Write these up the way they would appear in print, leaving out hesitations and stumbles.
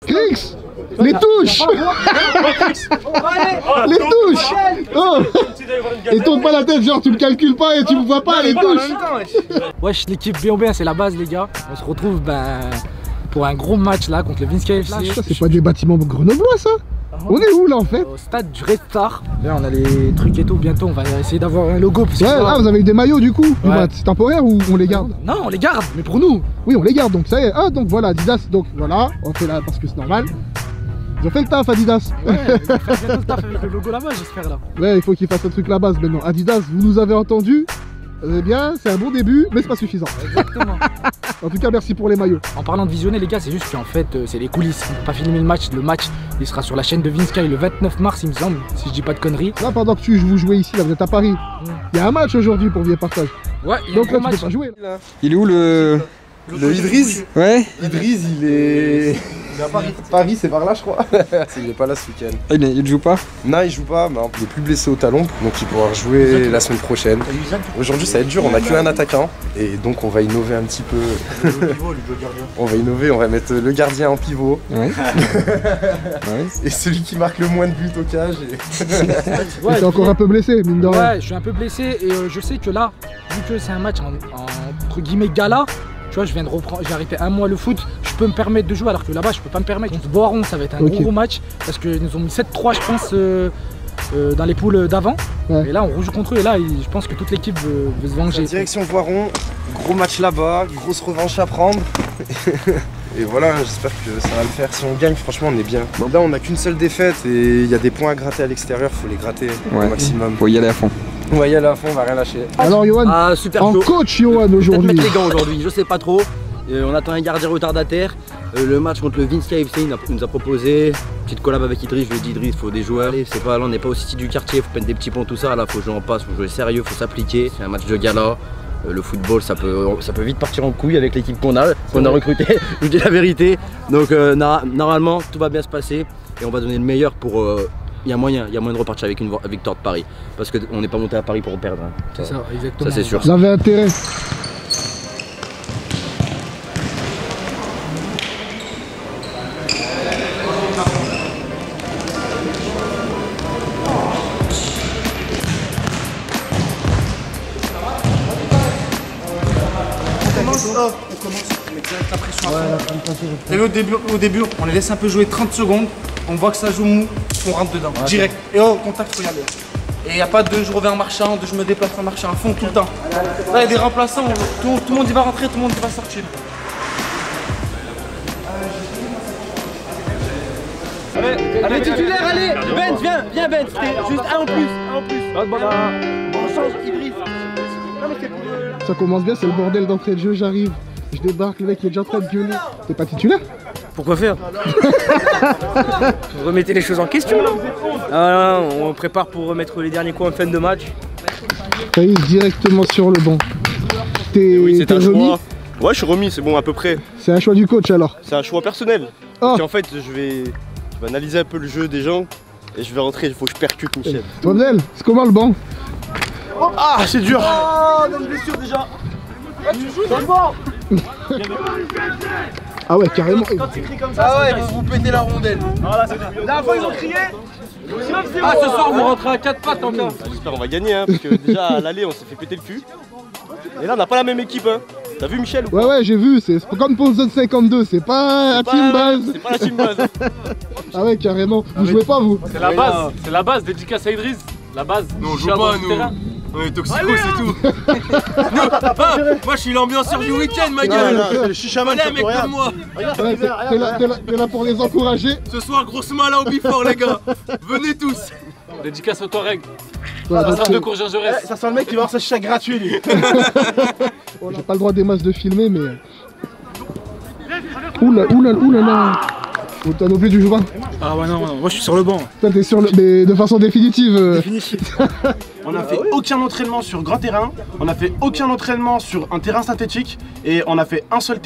Krix, les touches. Les touches. Oh. Et tourne pas la tête, genre tu me calcules pas et tu me vois pas les touches. Wesh, l'équipe bien, c'est la base les gars. On se retrouve pour un gros match là contre le Vinska FC. Ça c'est pas des bâtiments grenoblois ça. On est où là en fait? Au stade du Red Star. Là on a les trucs et tout, bientôt on va essayer d'avoir un logo. Parce que vous avez eu des maillots du coup? Ouais. C'est temporaire ou on les garde? Non, on les garde, mais pour nous. Oui, on les garde, donc ça y est. Ah, donc voilà, Adidas, donc voilà, on fait là parce que c'est normal. Ils ont fait le taf, Adidas. Ouais, ils vont faire bientôt le taf avec le logo là-bas, j'espère là. Ouais, il faut qu'ils fassent un truc là-bas maintenant. Adidas, vous nous avez entendu. Eh bien, c'est un bon début, mais c'est pas suffisant. Exactement. En tout cas, merci pour les maillots. En parlant de visionner, les gars, c'est juste qu'en fait, c'est les coulisses. On peut pas filmer le match. Le match, il sera sur la chaîne de Vinsky le 29 mars, il me semble, si je dis pas de conneries. Là, pendant que vous jouez ici, là, vous êtes à Paris. Il y a un match aujourd'hui pour Vieux Partage. Ouais, il y a donc là, tu peux pas jouer. Là. Il est où le Idriss? Ouais. Idriss, il est... Paris, c'est par là, je crois. Il est pas là ce week-end. Ah, il joue pas? Non, il joue pas. Mais il est plus blessé au talon, donc il pourra jouer la semaine prochaine. Aujourd'hui, ça va être dur. On a qu'un attaquant, et donc on va innover un petit peu. On va innover. On va mettre le gardien en pivot. Ouais. Et celui qui marque le moins de buts au cage. Ouais, t'es encore un peu blessé, mine de rien. Ouais, je suis un peu blessé et je sais que là, vu que c'est un match entre guillemets gala. Tu vois, je viens de reprendre, j'ai arrêté un mois le foot, je peux me permettre de jouer alors que là-bas je peux pas me permettre. Contre Voiron, ça va être un gros match parce qu'ils nous ont mis 7-3 je pense dans les poules d'avant. Ouais. Et là on rejoue contre eux et là je pense que toute l'équipe veut se venger. Direction Voiron, gros match là-bas, grosse revanche à prendre. Et voilà, j'espère que ça va le faire. Si on gagne, franchement, on est bien. Bon, là, on n'a qu'une seule défaite et il y a des points à gratter à l'extérieur, faut les gratter au maximum. Faut y aller à fond. On va y aller à fond, on va rien lâcher. Alors, Johan, super en chaud. coach, Johan, aujourd'hui. Peut-être mettre les gants aujourd'hui, je sais pas trop. On attend un gardien retardataire. Le match contre le Vinska FC, il nous a proposé. Petite collab avec Idriss, je lui ai dit Idriss, faut des joueurs. C'est pas là, on n'est pas au City du quartier, faut peindre des petits ponts, tout ça. Là, faut jouer en passe, faut jouer sérieux, faut s'appliquer. C'est un match de gala. Le football, ça peut vite partir en couille avec l'équipe qu'on a recrutée, je vous dis la vérité. Donc normalement, tout va bien se passer et on va donner le meilleur pour... Il y a moyen de repartir avec une victoire de Paris. Parce qu'on n'est pas monté à Paris pour perdre. Hein. C'est ça, exactement. Ça c'est sûr. Vous avez intérêt. On commence, on met direct la pression à fond. Et au début, on les laisse un peu jouer 30 secondes, on voit que ça joue mou, on rentre dedans, direct. Et au contact, faut y aller. Et il n'y a pas de je reviens en marchant, de je me déplace en marchant à fond tout le temps. Là, il y a des remplaçants, tout le monde y va rentrer, tout le monde y va sortir. Allez, titulaire, allez! Benz, viens Benz, juste un en plus, On change Idriss. Ça commence bien, c'est le bordel d'entrée de jeu, j'arrive, je débarque, le mec il est déjà en train de gueuler. T'es pas titulaire? Pourquoi faire? Vous remettez les choses en question là. Ah, on prépare pour remettre les derniers coups en fin de match. Ça y est, directement sur le banc. T'es remis? Ouais, je suis remis, c'est bon à peu près. C'est un choix du coach alors? C'est un choix personnel. Parce qu'en fait, je vais analyser un peu le jeu des gens et je vais rentrer, il faut que je percute Michel. Tonel, c'est comment le banc? Ah, c'est dur. Oh, on a une blessure déjà. Tu joues dans le banc. Ah ouais, carrément. Quand tu cries comme ça, ah ouais, vous pétez la rondelle. La dernière fois, ils ont crié. Ah, ce soir, vous rentrez à 4 pattes encore. J'espère qu'on va gagner, hein, parce que déjà à l'aller, on s'est fait péter le cul. Et là, on n'a pas la même équipe. Hein. T'as vu Michel ou pas? Ouais, j'ai vu. C'est comme pour Zone 52. C'est pas la team base. C'est pas la team base. Ah ouais, carrément. Vous jouez pas, vous? C'est la base. C'est la base. Dédicace à Idriss. La base. Non, on joue pas, nous. On est toxico, c'est tout. Moi, je suis l'ambianceur du week-end, ma gueule. Le chichaman, mec comme moi. T'es là pour les encourager. Ce soir, grosse mala au bifort, les gars. Venez tous. Dédicace au Touareg. Ça sera de Courgin Jaurès. Ça sent le mec qui va avoir sa chicha gratuit, lui. On n'a pas le droit des masses de filmer, mais. Oula. T'as non plus du joueur? Ah ouais, non, moi je suis sur le banc. Toi, t'es sur le. Mais de façon définitive. On n'a fait aucun entraînement sur grand terrain, on n'a fait aucun entraînement sur un terrain synthétique et on a fait un seul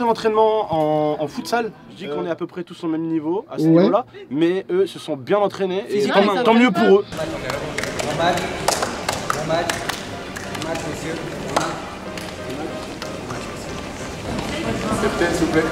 entraînement en futsal. Je dis qu'on est à peu près tous au même niveau, à ce niveau-là, mais eux se sont bien entraînés et tant mieux pour eux. Bon match, messieurs. Capitaine, s'il vous plaît.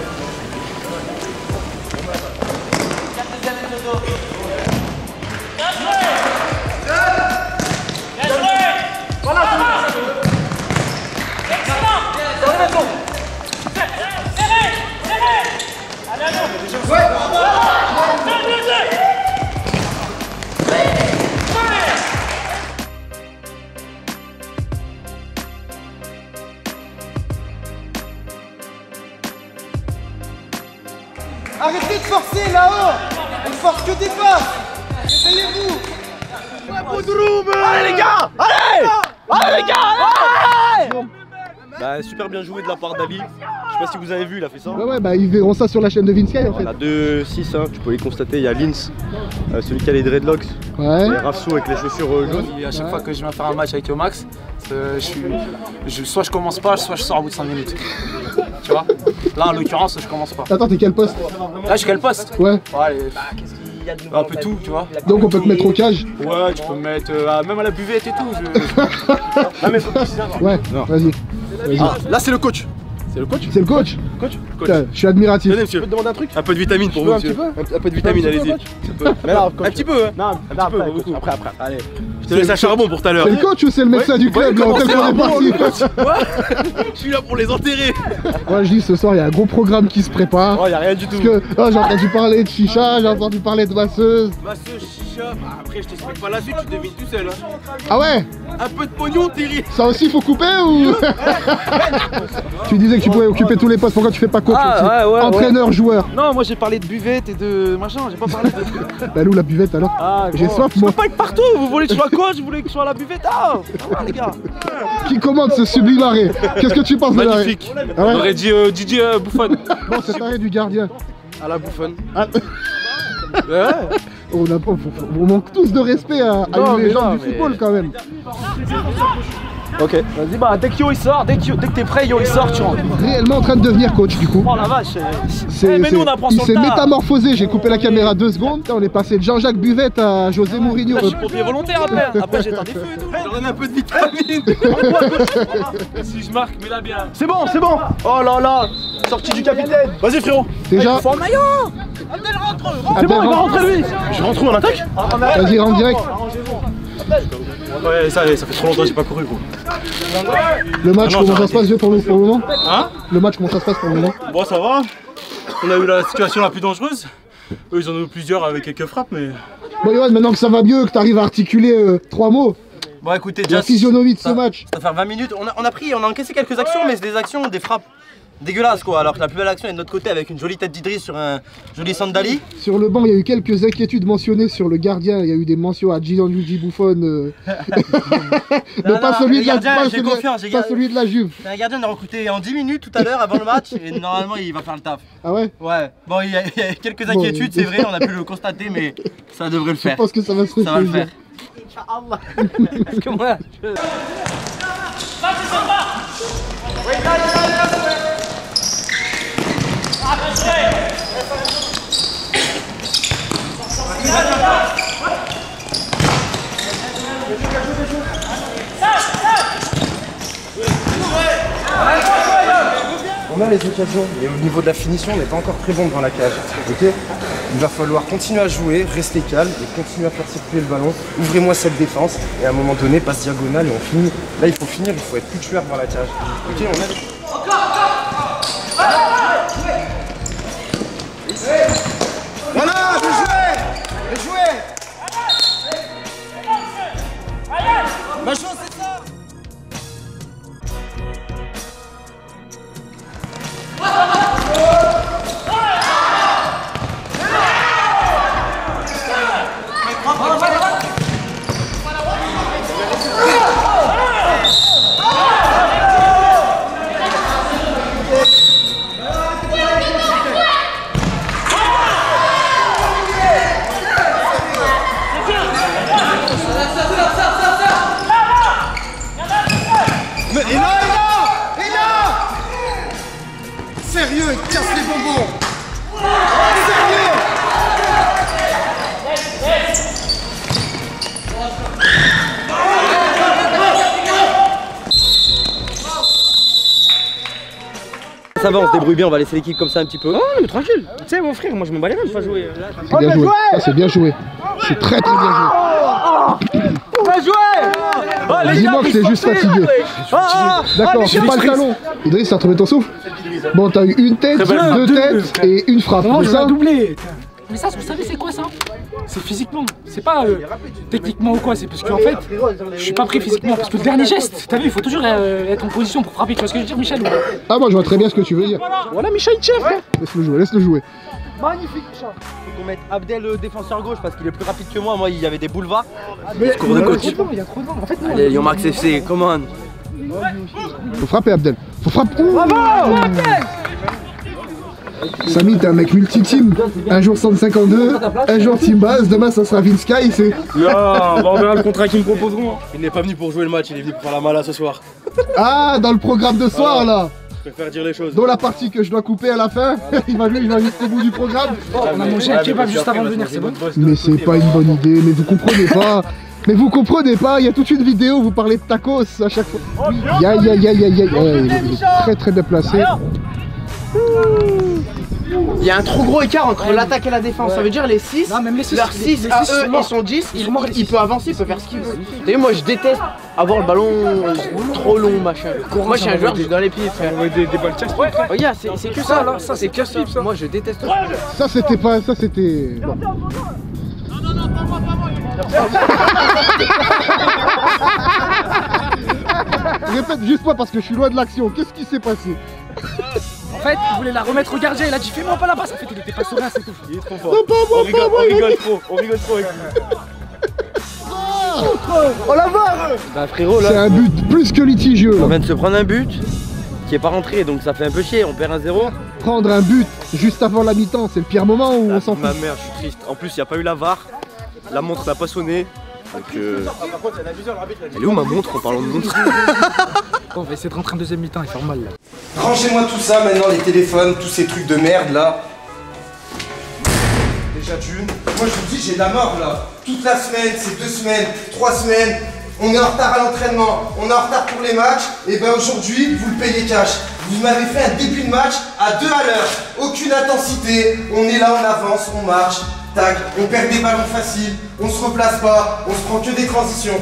Arrêtez de forcer là-haut. On force que des passes. Réveillez-vous. Allez les gars! Allez! Allez les gars! Allez! Bah, super bien joué de la part d'Ali. Je sais pas si vous avez vu, il a fait ça. Ouais, bah ils verront ça sur la chaîne de Vinsky en fait. On a 2-6, hein, tu peux les constater. Il y a Linz, celui qui a les dreadlocks. Ouais. Et Rafsou avec les chaussures jaunes. Et à chaque fois que je viens faire un match avec Yomax, soit je commence pas, soit je sors au bout de 5 minutes. Tu vois? Là en l'occurrence, je commence pas. Attends, t'es quel poste? Là, je suis quel poste? Ouais. Un peu tout, tu vois. Donc on peut te mettre au cage? Ouais, tu peux me mettre même à la buvette et tout. Non mais faut que tu saches. Ouais, vas-y. Ah, là c'est le coach. C'est le coach? C'est le coach? Coach. Putain, je suis admiratif. Tenez, monsieur. Je peux te demander un truc? Un peu de vitamine pour vous, monsieur. Un peu de vitamine, allez-y. Un petit peu, hein? Non, un petit peu, pas beaucoup. Après. Allez. Je te laisse un charbon pour tout à l'heure. C'est le coach ou c'est le médecin du club là, tel qu'on est parti? Je suis là pour les enterrer. Ouais, je dis ce soir il y a un gros programme qui se prépare. Oh, y a rien du tout. Parce que j'ai entendu parler de chicha, j'ai entendu parler de masseuse. Masseuse, chicha, après je t'explique pas la suite, tu devines tout seul. Hein. Ah ouais? Un peu de pognon, Thierry. Ça aussi faut couper ou? Tu disais que tu pouvais occuper tous les postes, pourquoi tu fais pas coach aussi? Entraîneur, joueur. Non, moi j'ai parlé de buvette et de machin, j'ai pas parlé de... Bah où la buvette alors? J'ai soif moi. Je peux pas être partout, vous voulez que je sois coach, vous voulez que je sois à la buvette? Ah les gars. Qui commande ce sublime arrêt? Qu'est-ce que tu penses de l'arrêt? Magnifique. Ah ouais? On aurait dit Didier Buffon. Bon, cet arrêt du gardien. À la bouffonne. Ah. On manque tous de respect à une légende du football quand même. Ok, vas-y, bah dès que Yo il sort, dès que t'es prêt, Yo il sort, tu rentres. Réellement en train de devenir coach du coup. Oh la vache, mais nous on apprend il sur s'est le tas. métamorphosé, j'ai coupé la caméra 2 secondes, on est passé de Jean-Jacques Buvette à José Mourinho. Là, je suis pompier volontaire après j'éteins des feux et tout. J'en donne un peu de vitamine. Si je marque, mets-la bien. C'est bon. Oh là là, sortie du capitaine. Vas-y frérot. Déjà. Faut le maillot. C'est bon, il va rentrer lui. Je rentre où en attaque? Vas-y, rentre direct. Ouais, ça fait trop longtemps que j'ai pas couru, gros. Le match, comment ça se passe pour le moment? Hein? Le match, comment ça se passe pour le moment? Bon, ça va. On a eu la situation la plus dangereuse. Eux, ils en ont eu plusieurs avec quelques frappes, mais. Bon, Yoann, maintenant que ça va mieux, que t'arrives à articuler 3 mots. Bon, écoutez, La physionomie de ce match. Ça va faire 20 minutes. On a encaissé quelques actions, mais c'est des actions, des frappes dégueulasses quoi. Alors que la plus belle action est de notre côté avec une jolie tête d'Idriss sur un joli centre d'Ali. Sur le banc, il y a eu quelques inquiétudes mentionnées sur le gardien. Il y a eu des mentions à Gianluigi Buffon. Mais pas celui de la Juve. C'est un gardien qu'on a recruté en 10 minutes tout à l'heure avant le match et normalement il va faire le taf. Ah ouais? Ouais. Bon, il y a quelques inquiétudes, c'est vrai, on a pu le constater, mais ça devrait le faire. Je pense que ça va se faire. Ça va le faire. Inch'Allah. Parce que moi. On a les occasions, mais au niveau de la finition, on n'est pas encore très bon devant la cage. Ok? Il va falloir continuer à jouer, rester calme et continuer à faire circuler le ballon. Ouvrez-moi cette défense et à un moment donné, passe diagonale et on finit. Là, il faut finir, il faut être plus tueur devant la cage. Ok, on a... Voilà, bien joué. Ma chance, c'est ça. Et là sérieux, il casse les bonbons. Sérieux. Ça va, on se débrouille bien, on va laisser l'équipe comme ça un petit peu. Oh, mais tranquille. Tu sais, mon frère, moi je me bats les mains de pas jouer. C'est bien joué. C'est bien joué. C'est très bien joué. Bien joué. Dis-moi que t'es juste fatigué. D'accord, c'est pas le talon. Idriss, t'as retrouvé ton souffle? Bon, t'as eu une tête, deux têtes et une frappe. Non, je ça vais doubler. Mais ça, vous savez, c'est quoi ça? C'est physiquement. C'est pas techniquement ou quoi. C'est parce qu'en fait, je suis pas pris physiquement. Parce que le dernier geste, t'as vu, il faut toujours être en position pour frapper. Tu vois ce que je veux dire, Michel? Ah, moi, je vois très bien ce que tu veux dire. Voilà, Michel, chef. Laisse-le jouer, laisse-le jouer. Magnifique, Michel. Faut qu'on mette Abdel défenseur gauche parce qu'il est plus rapide que moi. Moi, il y avait des boulevards. Mais cours de coach. Il y a trop de vent. En fait, allez, Lyon Max FC, come on. Faut frapper, Abdel. Faut frapper. Bravo! Samy, t'es un mec multi-team. Un jour 152, un jour team base, demain ça sera Vinsky. C'est. On verra le contrat qu'ils me proposeront. Il n'est pas venu pour jouer le match, il est venu pour faire la mala ce soir. Ah, dans le programme de soir là. Je préfère dire les choses. Dans la partie que je dois couper à la fin, il va jusqu'au bout du programme. On a mangé un kebab juste avant de venir, c'est bon? Mais c'est pas une bonne idée, mais vous comprenez pas. Mais vous comprenez pas, il y a toute une vidéo où vous parlez de tacos à chaque fois. Il est très très bien placé. Il y a un trop gros écart entre l'attaque et la défense. Ça veut dire les 6, leurs 6 à eux et son 10, il peut avancer, il peut faire ce qu'il veut. Et moi je déteste avoir le ballon trop long, machin. Moi je suis un joueur, j'ai dans les pieds, frère. Des balles casse. Regarde, c'est que ça là, ça c'est casse ça. Moi je déteste ça. Ça c'était pas. Ça c'était. Bon. Répète juste pas parce que je suis loin de l'action. Qu'est-ce qui s'est passé? En fait, il voulait la remettre au gardien, il a dit fais-moi pas là-bas, ça fait qu'il était pas serein, c'est tout. Il est trop fort. On rigole trop avec lui. Oh la vache! Bah frérot là. C'est un but plus que litigieux. On vient de se prendre un but qui est pas rentré, donc ça fait un peu chier, on perd 1-0. Prendre un but juste avant la mi-temps, c'est le pire moment où on s'en fout. Ma mère, je suis triste. En plus, il n'y a pas eu la VAR. La montre n'a pas sonné. Donc elle est où ma montre en parlant de montre? On va essayer de rentrer en deuxième mi-temps, il fait mal là. Rangez-moi tout ça maintenant, les téléphones, tous ces trucs de merde là. Déjà d'une. Moi je vous dis, j'ai de la mort là. Toute la semaine, c'est 2 semaines, 3 semaines. On est en retard à l'entraînement, on est en retard pour les matchs. Et ben aujourd'hui, vous le payez cash. Vous m'avez fait un début de match à 2 à l'heure. Aucune intensité. On est là, on avance, on marche. Tac, on perd des ballons faciles, on se replace pas, on se prend que des transitions.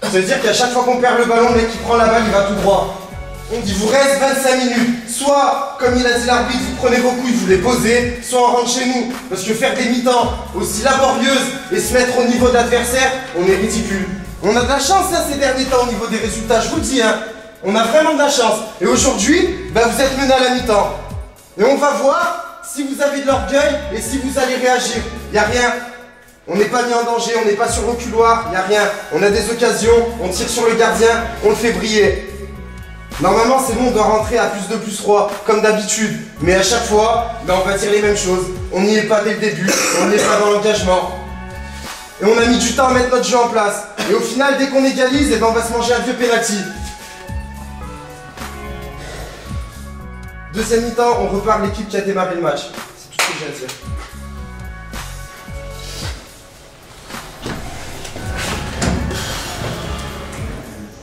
Ça veut dire qu'à chaque fois qu'on perd le ballon, le mec qui prend la balle, il va tout droit. On dit, vous reste 25 minutes. Soit, comme il a dit l'arbitre, vous prenez vos couilles, vous les posez, soit on rentre chez nous. Parce que faire des mi-temps aussi laborieuses et se mettre au niveau de l'adversaire, on est ridicule. On a de la chance hein, ces derniers temps au niveau des résultats, je vous le dis. Hein. On a vraiment de la chance. Et aujourd'hui, bah, vous êtes menés à la mi-temps. Et on va voir si vous avez de l'orgueil et si vous allez réagir. Il n'y a rien. On n'est pas mis en danger, on n'est pas sur le couloir, il n'y a rien. On a des occasions, on tire sur le gardien, on le fait briller. Normalement, c'est bon, on doit rentrer à plus 2, plus 3, comme d'habitude. Mais à chaque fois, ben, on va dire les mêmes choses. On n'y est pas dès le début, on n'est pas dans l'engagement. Et on a mis du temps à mettre notre jeu en place. Et au final, dès qu'on égalise, eh ben, on va se manger un vieux penalty. Deuxième mi-temps, on repart l'équipe qui a démarré le match. C'est tout ce que j'ai à dire.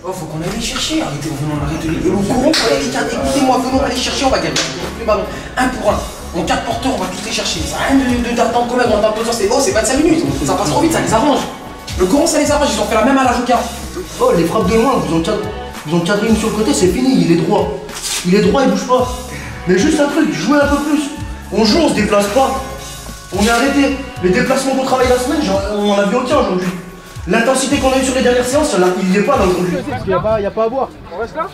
Oh, faut qu'on aille les chercher, arrêtez, on arrête le courant, écoutez-moi, venons aller chercher, on va gagner les ballons, 1 pour 1. En 4 porteurs, on va tous les chercher. Ça n'a rien d'attendre quand même, on attend besoin, c'est 25 minutes, ça passe trop vite, ça les arrange. Le courant, ça les arrange, ils ont fait la même à la Joca. Oh, les frappes de loin, vous ont cadré une sur le côté, c'est fini, il est droit. Il est droit, il bouge pas. Mais juste un truc, jouez un peu plus. On joue, on se déplace pas. On est arrêté. Les déplacements qu'on travaille la semaine, on en a vu aucun aujourd'hui. L'intensité qu'on a eue sur les dernières séances, il n'y est pas là aujourd'hui. Parce qu'il n'y a pas à boire. On reste là?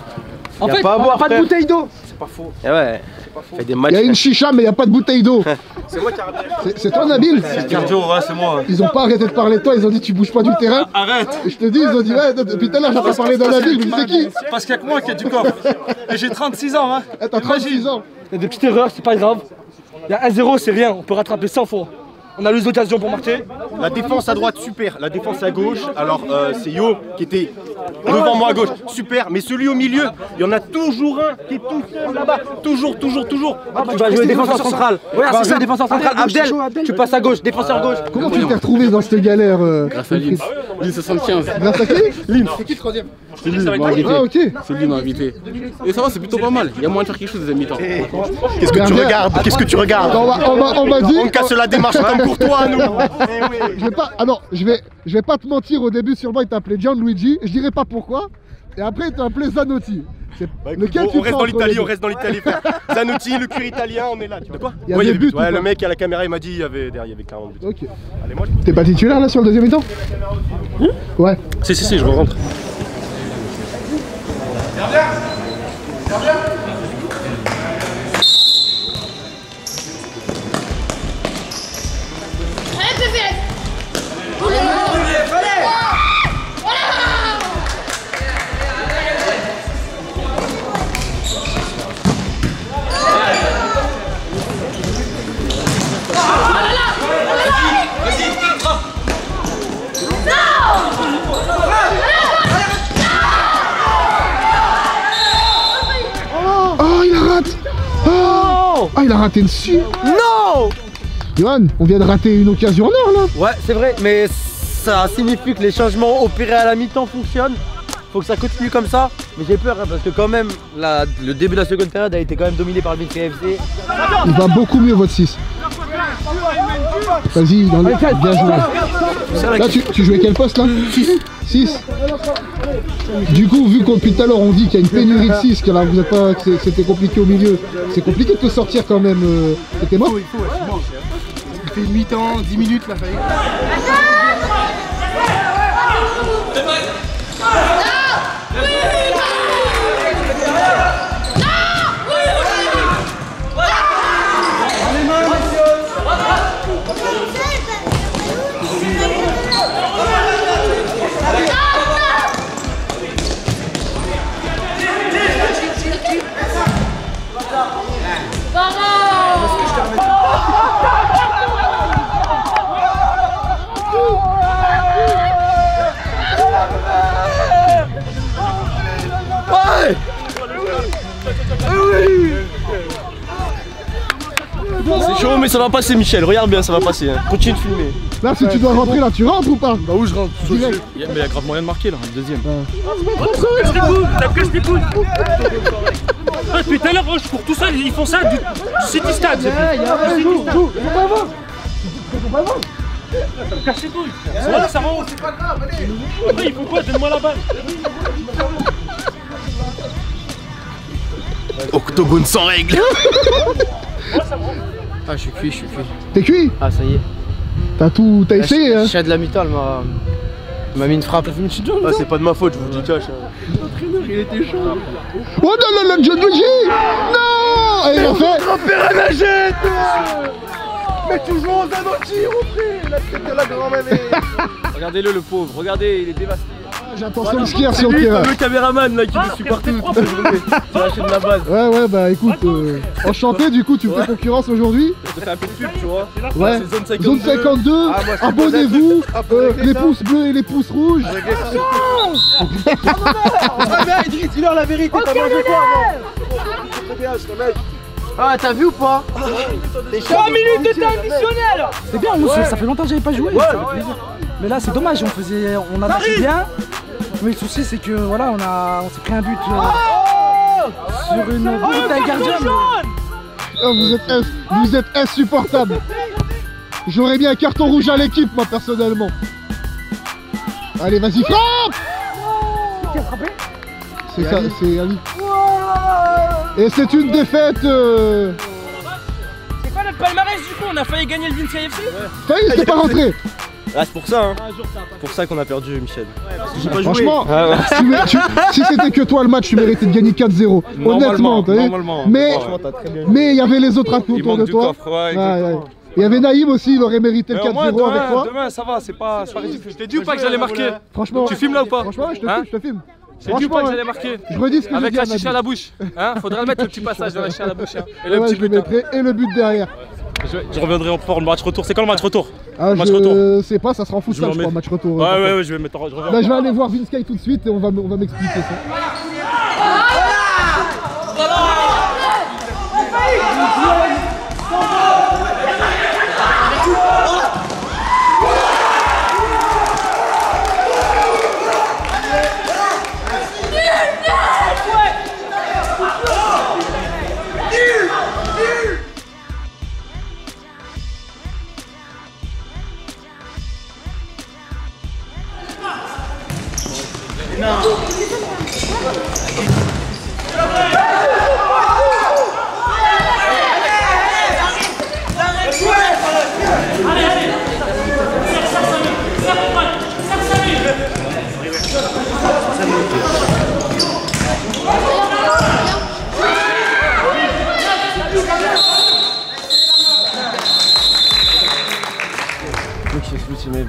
En fait, on n'a pas de bouteille d'eau. C'est pas faux. Et ouais. Fait des matchs. Il y a une chicha, mais il n'y a pas de bouteille d'eau. C'est moi qui arrête. C'est toi, Nabil? C'est cardio, ouais, c'est moi. Ils ont pas arrêté de parler de toi, ils ont dit tu bouges pas du terrain. Arrête. Et je te dis, ils ont dit ouais, depuis tout à l'heure j'ai pas parlé de Nabil, mais c'est qui? Parce qu'il y a que moi qui ai du corps. Et j'ai 36 ans, hein. T'as 36 ans. Il y a des petites erreurs, c'est pas grave. Il y a 1-0, c'est rien, on peut rattraper 100 fois. On a eu l'occasion pour marquer. La défense à droite, super. La défense à gauche, alors c'est Yo qui était devant moi à gauche, super. Mais celui au milieu, il y en a toujours un qui est tout seul là-bas. Toujours. Tu vas jouer défenseur central. Ouais, c'est ça, défenseur central. Abdel, tu passes à gauche, défenseur gauche. Comment tu t'es retrouvé dans cette galère Grâce à Lins. Lins 75. Grâce à qui? Lins. C'est qui le troisième? C'est lui, m'a invité. Ah, ok. C'est lui, m'a invité. Et ça va, c'est plutôt pas mal. Il y a moyen de faire quelque chose des mi-temps. Qu'est-ce que tu regardes? Qu'est-ce que tu regardes? On m'a dit. On casse la démarche comme pour toi, nous. Je vais pas, alors, je vais pas te mentir, au début sur moi il t'appelait Gianluigi, je dirais pas pourquoi, Et après, t'as appelé Zanotti. Bah, écoute, bon, on reste dans l'Italie, frère. Zanotti, le cuir italien, on est là. Tu vois quoi? Il y avait but. Ouais, le mec à la caméra, il m'a dit il y avait 40 buts. Ok. Allez, moi, T'es pas titulaire là sur le deuxième mi-temps? Ouais. Si, je rentre. Ah, il a raté dessus. Non! Johan, on vient de rater une occasion en or là. Ouais, c'est vrai, mais ça signifie que les changements opérés à la mi-temps fonctionnent. Faut que ça continue comme ça. Mais j'ai peur hein, parce que quand même, le début de la seconde période a été quand même dominé par le Vinci FC. Il va beaucoup mieux votre 6. Vas-y, bien joué. Là, tu jouais quel poste là? 6. Du coup, vu qu'on depuis tout à l'heure on dit qu'il y a une pénurie de 6, que là vous êtes pas, que c'était compliqué au milieu, c'est compliqué de te sortir quand même. C'était mort. Il fait une mi-temps, 10 minutes là, failli. C'est chaud mais ça va passer Michel, regarde bien ça va passer, hein. Continue de filmer. Là si tu dois rentrer là, tu rentres ou pas? Bah où je rentre? Mais il y a grave moyen de marquer là, le deuxième. Cache les couilles. Depuis tout à l'heure, je cours tout seul, ils font ça du City Stade. Cache les couilles. Voilà, ça va haut. Après, il faut quoi? Donne-moi la balle. Octogone sans règle. Ah, je suis cuit. T'es cuit? Ah, ça y est. T'as essayé hein? Je suis de la mi-temps, elle m'a mis une frappe. Ah, c'est pas de ma faute, je vous dis cash. L'entraîneur, il était chaud. Oh non, non, John Luigi! Non! Et il a fait. Repère à la jette! Mais tu joues en Zanotti, repris! La tête de la grand-mère! Regardez-le, le pauvre, regardez, il est dévasté. J'attends son skier sur le terrain. Le caméraman là qui me suit partout toute la journée. Tu lâché de la base. Ouais, bah écoute, enchanté du coup, tu me fais concurrence aujourd'hui. Je te fais un peu de pub, tu vois. Ouais, zone 52, abonnez-vous, les pouces bleus et les pouces rouges. Idriss, dis-leur la vérité, t'as mangé quoi avant? Très bien, je te mets. Ah, t'as vu ou pas? 3 minutes de temps additionnel. C'est bien, ça fait longtemps que j'avais pas joué. Mais là, c'est dommage, on a marché bien. Mais le souci, c'est que voilà, on s'est pris un but sur une route d'un gardien. Oh, vous êtes insupportable. J'aurais mis un carton rouge à l'équipe, moi, personnellement. Allez, vas-y, frappe! Qui a frappé? C'est ça, c'est Ali. Et c'est une défaite. C'est quoi notre palmarès du coup? On a failli gagner le Vinci FC? Failli, c'est pas rentré. Ah, c'est pour ça, hein. C'est pour ça qu'on a perdu, Michel. J'ai pas franchement, si c'était que toi le match, tu méritais de gagner 4-0. Honnêtement, t'as vu. Mais il y avait les autres à autour de toi. Il y avait Naïm aussi, il aurait mérité le 4-0 avec toi. Demain, ça va, c'est pas ridicule. Je t'ai dit ou pas que j'allais marquer? Franchement, tu filmes là ou pas? Franchement, je te filme. Je t'ai dit ou pas que j'allais marquer? Je redis ce que avec la chicha à la bouche. Hein, faudra le mettre le petit passage de la chicha à la bouche. Et le petit but. Et le but derrière. Je reviendrai pour le match retour. C'est quand le match retour? Je sais pas, ça sera en futsal, je crois, match retour. Ouais, je vais mettre. Là, je vais aller voir Vinci tout de suite et on va m'expliquer ça.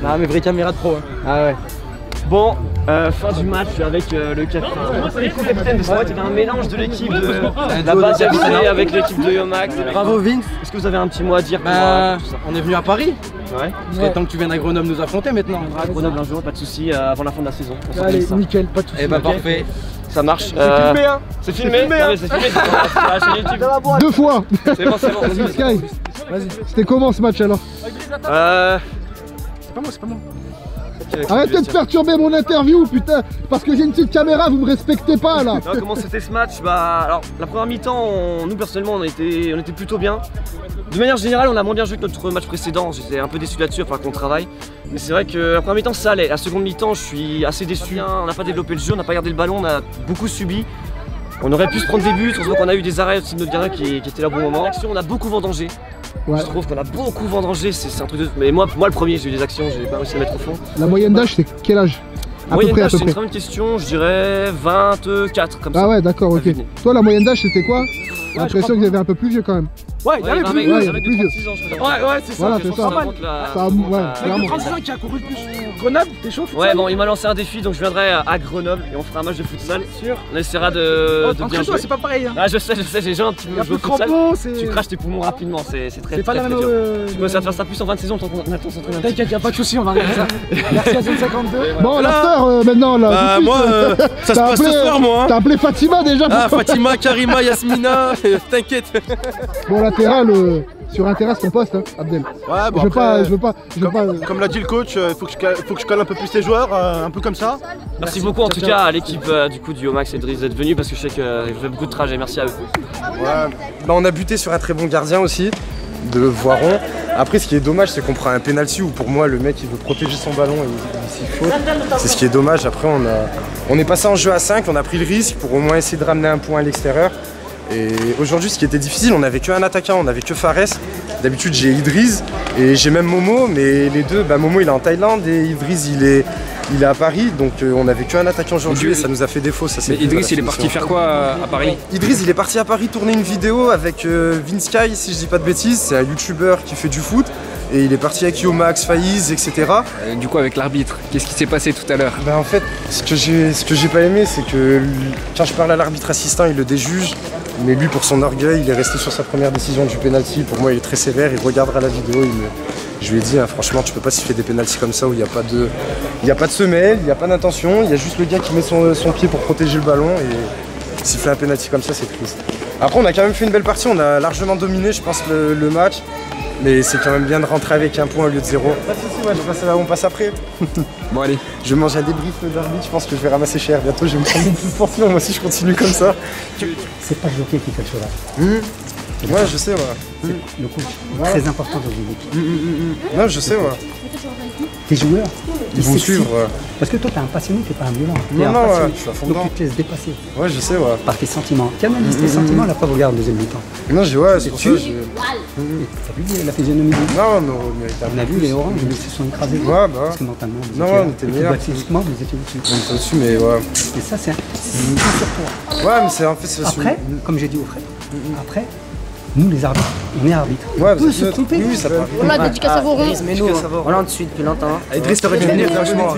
Ah mais vraie caméra de pro. Hein. Ah ouais. Bon, fin du match avec le capitaine. Moi c'est les co-capitaines de ce match, il y avait un mélange de l'équipe de la base avec l'équipe de Yomax. Bravo Vince. Est-ce que vous avez un petit mot à dire pour tout ça? On est venu à Paris. Ouais. Il serait temps que tu viennes à Grenoble nous affronter maintenant. On va à Grenoble un jour, pas de soucis, avant la fin de la saison. Allez, nickel, pas de soucis. Eh bah parfait. Ça marche. C'est filmé hein. C'est filmé, hein. C'est filmé sur la chaîne YouTube. 2 fois. C'est bon, c'est bon. Vas-y Sky. C'était comment ce match alors? C'est pas moi, c'est pas moi. Arrêtez de perturber mon interview, putain. Parce que j'ai une petite caméra, vous me respectez pas là. Non, comment c'était ce match? Bah alors la première mi-temps, nous personnellement on était plutôt bien. De manière générale, on a moins bien joué que notre match précédent. J'étais un peu déçu là-dessus, enfin qu'on travaille. Mais c'est vrai que la première mi-temps ça allait. La seconde mi-temps, je suis assez déçu. On n'a pas développé le jeu, on n'a pas gardé le ballon, on a beaucoup subi. On aurait pu se prendre des buts, on se voit qu'on a eu des arrêts aussi de notre gardien qui étaient là au bon moment. L'action, on a beaucoup vendangé. Ouais. Je trouve qu'on a beaucoup vendangé, c'est un truc de... Mais moi le premier, j'ai eu des actions, j'ai pas réussi à mettre au fond. La moyenne d'âge, c'est quel âge? La moyenne d'âge, c'est une très bonne question, je dirais 24 comme ça. Ah ouais, d'accord, ok. Toi, la moyenne d'âge, c'était quoi? J'ai l'impression que vous avez un peu plus vieux quand même. Ouais, il y avait plus vieux. Ouais, c'est ça. Voilà, c'est ça. Avec le 35 qui a couru le plus. Grenoble, t'es chaud? Ouais, bon, il m'a lancé un défi, donc je viendrai à Grenoble et on fera un match de futsal. On essaiera de bien jouer. C'est pas pareil. Ah, je sais, j'ai déjà un petit peu joué au futsal. Tu craches tes poumons rapidement, c'est très dur. Tu peux essayer de faire ça plus en 20 saisons tant qu'on a le temps s'entraîner. T'inquiète, y'a pas de soucis, on va regarder ça. Merci à Zone 52. Bon, l'after maintenant là. Moi, ça se passe ce soir, moi. T'as appelé Fatima déjà? Ah, Fatima, Karima, Yasmina, t'inquiète. Bon, latéral, sur Intérêt ton poste, hein, Abdel. Ouais, bon, je veux pas. Comme l'a dit le coach, il faut que je colle un peu plus les joueurs, un peu comme ça. Merci beaucoup en tout cas à l'équipe du Yomax et Driss d'être venus parce que je sais que vous faites beaucoup de trajets. Merci à eux. Ouais. Bah, on a buté sur un très bon gardien aussi, de Voiron. Après, ce qui est dommage, c'est qu'on prend un penalty où pour moi le mec il veut protéger son ballon et il s'y faute. C'est ce qui est dommage. Après, on est passé en jeu à 5, on a pris le risque pour au moins essayer de ramener un point à l'extérieur. Et aujourd'hui, ce qui était difficile, on n'avait qu'un attaquant, on n'avait que Fares. D'habitude, j'ai Idriss et j'ai même Momo, mais les deux, bah, Momo il est en Thaïlande et Idriss il est à Paris, donc on n'avait qu'un attaquant aujourd'hui et ça nous a fait défaut. Ça, mais Idriss, il est parti faire quoi à Paris? Idriss, il est parti à Paris tourner une vidéo avec Vince Sky, si je dis pas de bêtises, c'est un youtubeur qui fait du foot. Et il est parti avec Yomax, Faiz, etc. Du coup, avec l'arbitre, qu'est-ce qui s'est passé tout à l'heure? Bah en fait, ce que j'ai pas aimé, c'est que quand je parle à l'arbitre assistant, il le déjuge. Mais lui, pour son orgueil, il est resté sur sa première décision du penalty. Pour moi, il est très sévère, il regardera la vidéo. Je lui ai dit, hein, franchement, tu peux pas siffler des penalties comme ça où il n'y a pas de semelle, il n'y a pas d'intention. Il y a juste le gars qui met son pied pour protéger le ballon. Et siffler un penalty comme ça, c'est triste. Après, on a quand même fait une belle partie. On a largement dominé, je pense, le match. Mais c'est quand même bien de rentrer avec un point au lieu de 0. Pas de soucis, ouais, on passe après. Bon allez. Je vais manger un débrief d'arbitre, je pense que je vais ramasser cher. Bientôt je vais me prendre une petite portion, moi si je continue comme ça. C'est pas le jockey qui fait le cheval. Ouais, je sais, ouais. Le coach, très important dans une équipe. Non, je sais, ouais. Tes joueurs, ils vont suivre. Ouais. Parce que toi, t'es un passionné, t'es pas un violent. Non, ouais, je suis à fond dedans. Donc tu te laisses dépasser. Ouais, je sais, ouais. Par tes sentiments. Canalise tes sentiments, là, pas regarde le deuxième mi-temps. Non, c'est pour ça que T'as vu la physionomie du Non, on a vu les oranges, ils se sont écrasés. Ouais, bah. Parce que mentalement, on était meilleurs. Physiquement, vous étiez au-dessus. On était au-dessus, mais ouais. Et ça, c'est un sur toi. Ouais, mais c'est en fait. Après, comme j'ai dit au frère, après, nous les arbitres, on est arbitres. Ouais, on peut se tromper. Oui, ça peut. Voilà, dédicace à vos ronds. Mais nous, on l'a dessus depuis longtemps. Idriss t'aurais dû venir, franchement.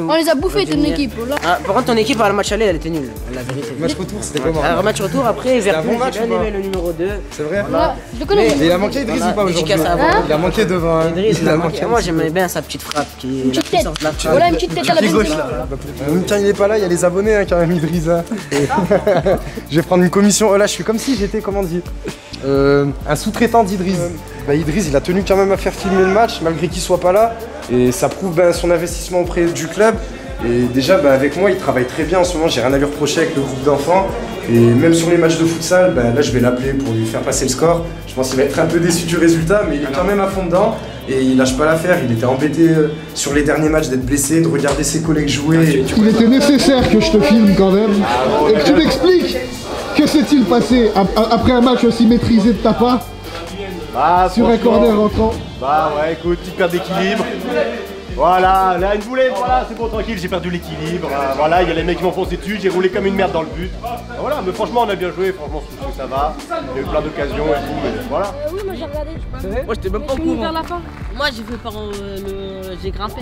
On les a bouffés, toute l'équipe. Par contre, ton équipe, à le match aller, elle était nulle. La vérité. Match retour, c'était comment? Un match retour, après, Vertu, j'ai bien aimé le numéro 2. C'est vrai? Je le connais. Mais il a manqué Idriss ou pas aujourd'hui? Il a manqué devant. Idriss, il a manqué. Moi, j'aimais bien sa petite frappe. Une petite tête. Voilà, une petite tête à la Benzema. Quand il est pas là, il y a les abonnés quand même, Idriss. Je vais prendre une commission. Oh là, je suis comme si j'étais, comment dire, un sous-traitant d'Idriss. Bah, Idriss, il a tenu quand même à faire filmer le match malgré qu'il soit pas là. Et ça prouve son investissement auprès du club. Et déjà, avec moi, il travaille très bien en ce moment. J'ai rien à lui reprocher avec le groupe d'enfants. Et même sur les matchs de futsal, là, je vais l'appeler pour lui faire passer le score. Je pense qu'il va être un peu déçu du résultat, mais il est quand même à fond dedans. Et il lâche pas l'affaire. Il était embêté sur les derniers matchs d'être blessé, de regarder ses collègues jouer. Il était nécessaire que je te filme quand même. Et que tu m'expliques que s'est-il passé après un match aussi maîtrisé de ta part sur un corner rentrant. Bah ouais, écoute, petite perte d'équilibre. Voilà, là une boulette, voilà, c'est bon, tranquille, j'ai perdu l'équilibre. Voilà, il y a les mecs qui m'ont foncé dessus, j'ai roulé comme une merde dans le but. Voilà, mais franchement, on a bien joué, franchement, je trouve que ça va. Il y a eu plein d'occasions et tout, mais voilà. Oui, moi j'ai regardé. Moi, j'étais même pas au courant. Vers la fin. Moi j'ai fait par j'ai grimpé.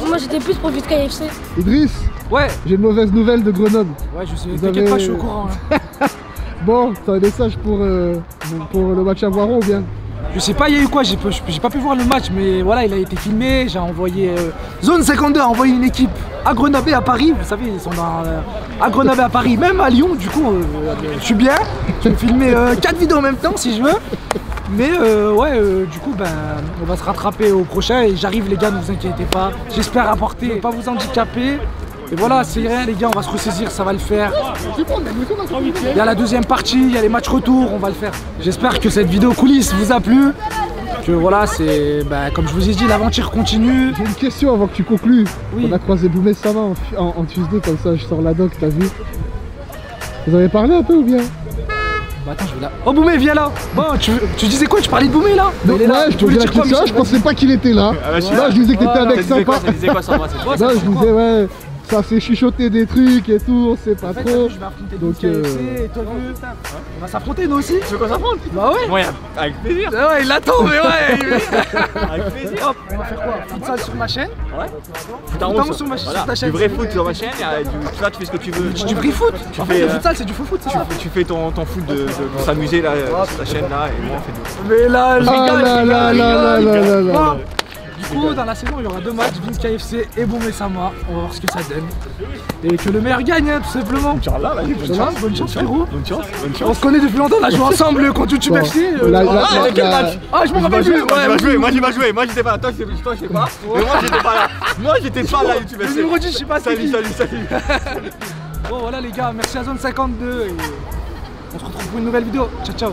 Moi j'étais plus pour Vite KFC. Idriss, ouais, j'ai une mauvaise nouvelle de Grenoble. Ouais, je sais, t'inquiète pas, je suis au courant. Bon, t'as un message pour le match à Voiron ou bien? Je sais pas, il y a eu quoi, j'ai pas pu voir le match, mais voilà, il a été filmé, j'ai envoyé... Zone 52 a envoyé une équipe à Grenoble et à Paris, vous savez, ils sont à Grenoble et à Paris, même à Lyon, du coup, je suis bien. Je vais filmer 4 vidéos en même temps, si je veux. Mais du coup, on va se rattraper au prochain et j'arrive les gars, ne vous inquiétez pas. J'espère apporter, pas vous handicaper. Et voilà, c'est rien les gars, on va se ressaisir, ça va le faire. Il y a la deuxième partie, il y a les matchs retour, on va le faire. J'espère que cette vidéo coulisses vous a plu. Que voilà, c'est comme je vous ai dit, l'aventure continue. J'ai une question avant que tu conclues. Oui. On a croisé Boumé Sama en Tuesday, comme ça je sors la doc, t'as vu? Vous avez parlé un peu ou bien? Attends, je vais là. Oh Boumé, viens là. Bon, tu disais quoi? Tu parlais de Boumé là? Donc, ouais, je te posais la question, je pensais pas qu'il était là. Là, je disais que t'étais avec Sympa. Ça disait quoi, Samba? Non, je disais, ouais. Ça s'est chuchoté des trucs et tout, on sait pas trop. Je vais affronter donc KFC, toi on va s'affronter nous aussi. Tu veux qu'on s'affronte? Bah ouais. Ouais, avec plaisir. Ouais, il l'attend, mais ouais. Avec plaisir. Hop, on va faire quoi? Futsal sur ma chaîne. Ouais. Foot sur ta chaîne. Du vrai foot sur ma chaîne, tu vois, tu fais ce que tu veux. Du vrai foot. En fait, le futsal c'est du faux foot, c'est ça. Tu fais ton foot de s'amuser là sur ta chaîne là et moi on fait d'autres. Mais là, je rigole. Là. Du coup, dans la saison, il y aura 2 matchs, Vince KFC et Boumé Sama. On va voir ce que ça donne. Et que le meilleur gagne, tout simplement. Inch'Allah, bonne chance, frérot. Bonne chance. On se connaît depuis longtemps, on a joué ensemble contre YouTube FC. Quel match? Ah, je m'en rappelle plus. Moi, j'ai pas joué. Moi, j'étais pas là. Toi, je sais pas. Mais moi, j'étais pas là. Moi, j'étais pas là, YouTube FC. Le numéro 10, je sais pas. Salut. Bon, voilà, les gars, merci à Zone 52. Et on se retrouve pour une nouvelle vidéo. Ciao, ciao.